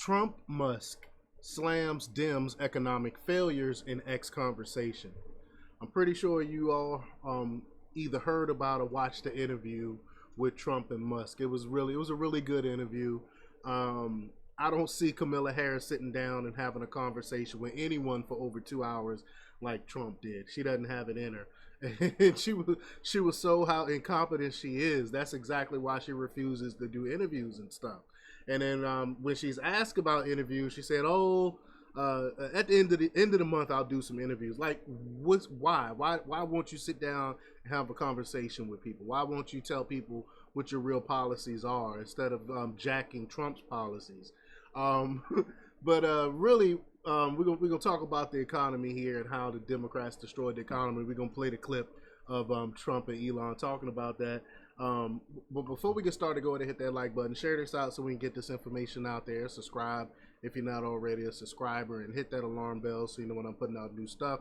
Trump Musk slams Dems economic failures in X conversation. I'm pretty sure you all either heard about or watched the interview with Trump and Musk. It was a really good interview. I don't see Camilla Harris sitting down and having a conversation with anyone for over 2 hours like Trump did. She doesn't have it in her. And she was so how incompetent she is. That's exactly why she refuses to do interviews and stuff. And then when she's asked about interviews, she said, "Oh, at the end of the month, I'll do some interviews." Like, why won't you sit down and have a conversation with people? Why won't you tell people what your real policies are instead of jacking Trump's policies? Um, but really, we're gonna talk about the economy here and how the Democrats destroyed the economy. We're gonna play the clip of Trump and Elon talking about that. But before we get started, go ahead and hit that like button, share this out so we can get this information out there. Subscribe if you're not already a subscriber, and hit that alarm bell so you know when I'm putting out new stuff.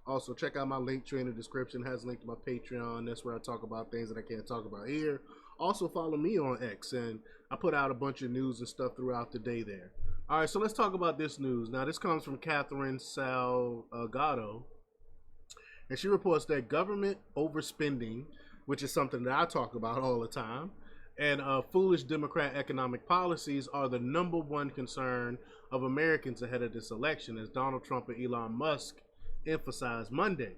Also, check out my link tree in the description. It has a link to my Patreon. That's where I talk about things that I can't talk about here. Also, follow me on X, and I put out a bunch of news and stuff throughout the day there. All right, so let's talk about this news. Now, this comes from Catherine Salgado, and she reports that government overspending, which is something that I talk about all the time, and foolish Democrat economic policies are the number one concern of Americans ahead of this election, as Donald Trump and Elon Musk emphasized Monday.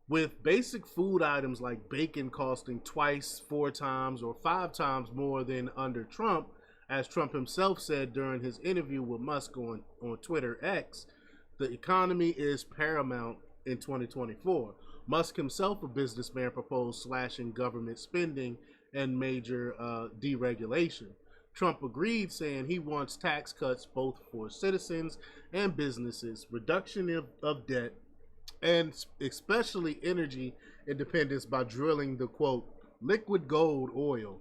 With basic food items like bacon costing twice, 4 times, or 5 times more than under Trump, as Trump himself said during his interview with Musk on Twitter X, the economy is paramount in 2024. Musk himself, a businessman, proposed slashing government spending and major deregulation. Trump agreed, saying he wants tax cuts both for citizens and businesses, reduction of debt, and especially energy independence by drilling the, quote, liquid gold oil.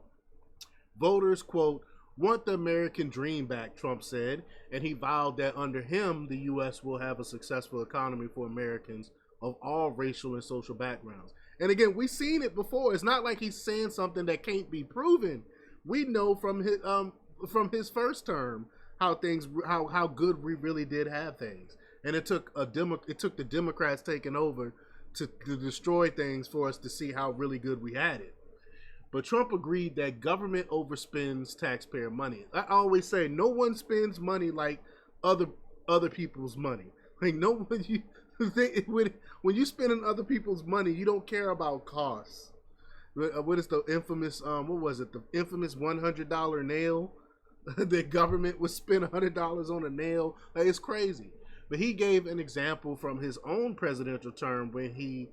Voters, quote, want the American dream back, Trump said, and he vowed that under him, the U.S. will have a successful economy for Americans of all racial and social backgrounds. And again, we've seen it before. It's not like he's saying something that can't be proven. We know from his first term how good we really did have things. And it took the Democrats taking over to destroy things for us to see how really good we had it. But Trump agreed that government overspends taxpayer money. I always say no one spends money like other people's money. Like no one when you spending other people's money, you don't care about costs. What is the infamous what was it? The infamous $100 nail. The government would spend $100 on a nail. Like, it's crazy. But he gave an example from his own presidential term when he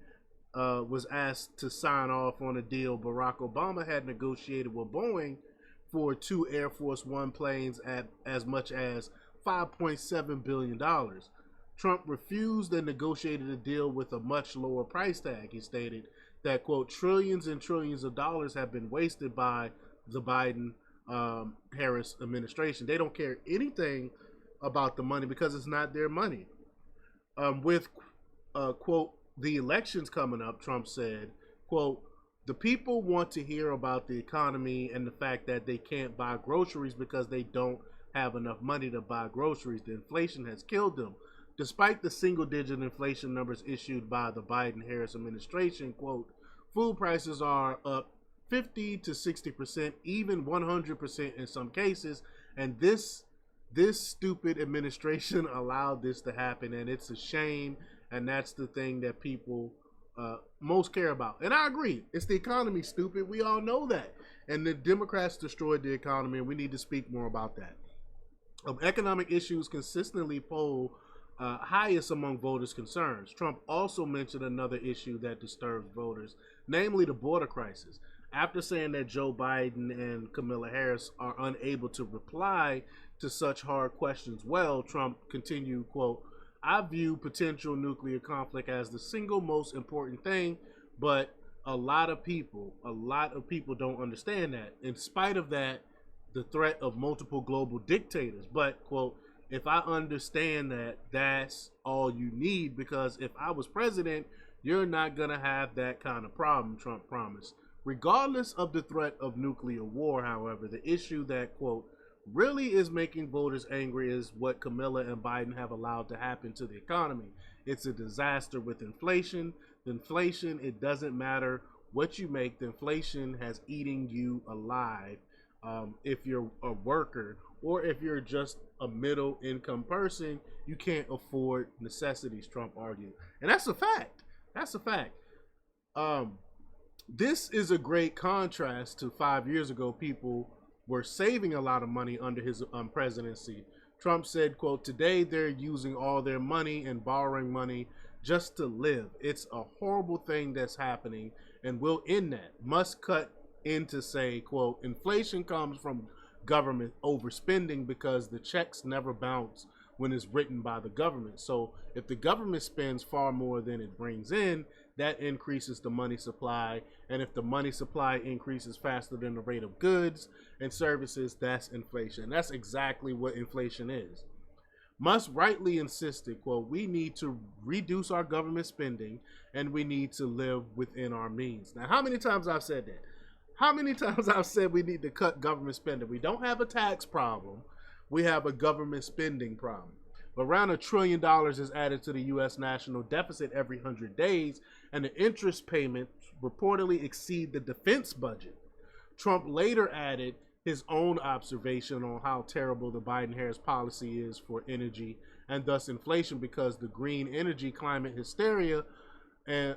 was asked to sign off on a deal Barack Obama had negotiated with Boeing for 2 Air Force One planes at as much as $5.7 billion. Trump refused and negotiated a deal with a much lower price tag. He stated that, quote, trillions and trillions of dollars have been wasted by the Biden Harris administration. They don't care anything about the money because it's not their money. With, quote, the elections coming up, Trump said, quote, the people want to hear about the economy and the fact that they can't buy groceries because they don't have enough money to buy groceries. The inflation has killed them. Despite the single-digit inflation numbers issued by the Biden-Harris administration, quote, food prices are up 50 to 60%, even 100% in some cases, and this stupid administration allowed this to happen, and it's a shame, and that's the thing that people most care about. And I agree, it's the economy, stupid. We all know that. And the Democrats destroyed the economy, and we need to speak more about that. Economic issues consistently poll highest among voters' concerns. Trump also mentioned another issue that disturbs voters, namely the border crisis. After saying that Joe Biden and Camilla Harris are unable to reply to such hard questions well, Trump continued, quote, I view potential nuclear conflict as the single most important thing, but a lot of people don't understand that. In spite of that, the threat of multiple global dictators. But, quote, if I understand that, that's all you need, because if I was president, you're not going to have that kind of problem, Trump promised. Regardless of the threat of nuclear war, however, the issue that, quote, really is making voters angry is what Camilla and Biden have allowed to happen to the economy. It's a disaster with inflation. The inflation, it doesn't matter what you make, the inflation has eating you alive. If you're a worker or if you're just a middle income person, you can't afford necessities, Trump argued. And that's a fact. That's a fact. This is a great contrast to 5 years ago. People were saving a lot of money under his presidency. Trump said, quote, today they're using all their money and borrowing money just to live. It's a horrible thing that's happening, and we'll end that. Musk cut in to say, quote, inflation comes from government overspending because the checks never bounce when it's written by the government. So if the government spends far more than it brings in, that increases the money supply. And if the money supply increases faster than the rate of goods and services, that's inflation. That's exactly what inflation is. Musk rightly insisted, quote, we need to reduce our government spending and we need to live within our means. Now, how many times I've said that? How many times I've said we need to cut government spending? We don't have a tax problem. We have a government spending problem. Around $1 trillion is added to the U.S. national deficit every 100 days, and the interest payments reportedly exceed the defense budget. Trump later added his own observation on how terrible the Biden-Harris policy is for energy and thus inflation because the green energy climate hysteria and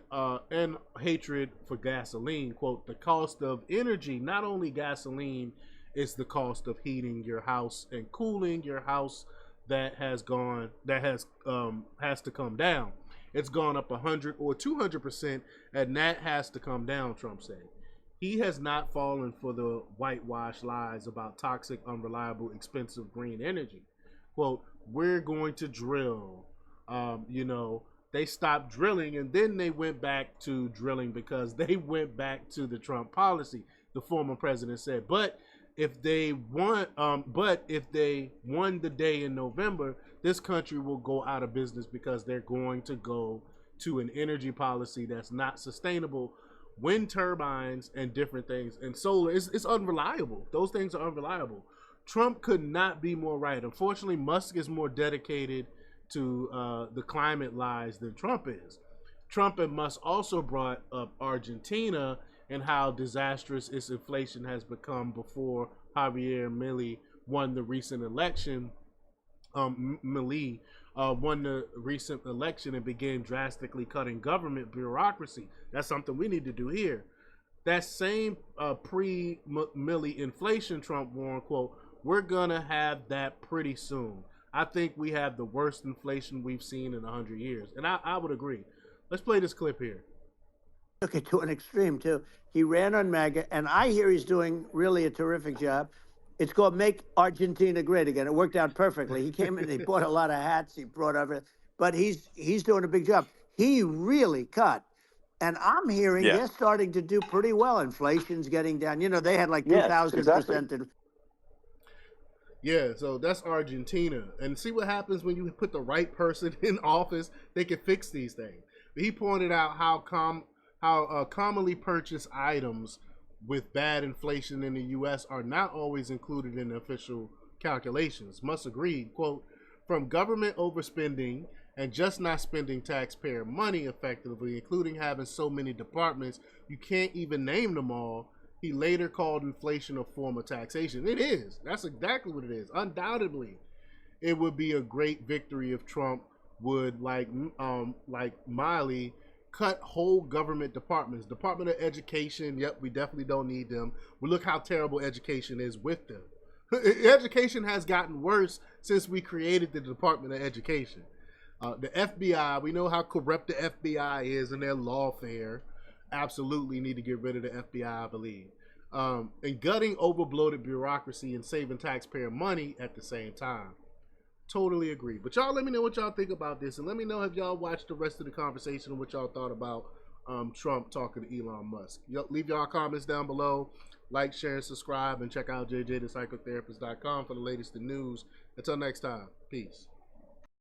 hatred for gasoline. Quote, the cost of energy, not only gasoline, is the cost of heating your house and cooling your house has to come down. It's gone up 100 or 200%, and that has to come down, Trump said. He has not fallen for the whitewash lies about toxic, unreliable, expensive green energy. Quote, we're going to drill. They stopped drilling and then they went back to drilling because they went back to the Trump policy, the former president said. But if they won the day in November, this country will go out of business because they're going to go to an energy policy that's not sustainable. Wind turbines and different things and solar, it's unreliable. Those things are unreliable. Trump could not be more right. Unfortunately, Musk is more dedicated to the climate lies than Trump is. Trump and Musk also brought up Argentina and how disastrous its inflation has become before Javier Milei won the recent election. Milei won the recent election and began drastically cutting government bureaucracy. That's something we need to do here. That same pre-Milei inflation, Trump warned, quote, we're going to have that pretty soon. I think we have the worst inflation we've seen in 100 years. And I would agree. Let's play this clip here. Took it to an extreme, too. He ran on MAGA, and I hear he's doing really a terrific job. It's called Make Argentina Great Again. It worked out perfectly. He came in, he bought a lot of hats, he brought everything. But he's doing a big job. He really cut. And I'm hearing they're starting to do pretty well. Inflation's getting down. They had like 2,000%. Exactly. Yeah, so that's Argentina. And see what happens when you put the right person in office, they can fix these things. But he pointed out how commonly purchased items with bad inflation in the U.S. are not always included in the official calculations. Musk agreed, quote, from government overspending and just not spending taxpayer money effectively, including having so many departments, you can't even name them all. He later called inflation a form of taxation. It is. That's exactly what it is. Undoubtedly, it would be a great victory if Trump would, like Miley, cut whole government departments. Department of Education, yep, we definitely don't need them. Well, look how terrible education is with them. Education has gotten worse since we created the Department of Education. The FBI, we know how corrupt the FBI is in their lawfare. Absolutely need to get rid of the FBI, I believe. And gutting overbloated bureaucracy and saving taxpayer money at the same time. Totally agree. But y'all let me know what y'all think about this. And let me know if y'all watched the rest of the conversation and what y'all thought about Trump talking to Elon Musk. Leave y'all comments down below. Like, share, and subscribe. And check out jjthepsychotherapist.com for the latest in news. Until next time. Peace.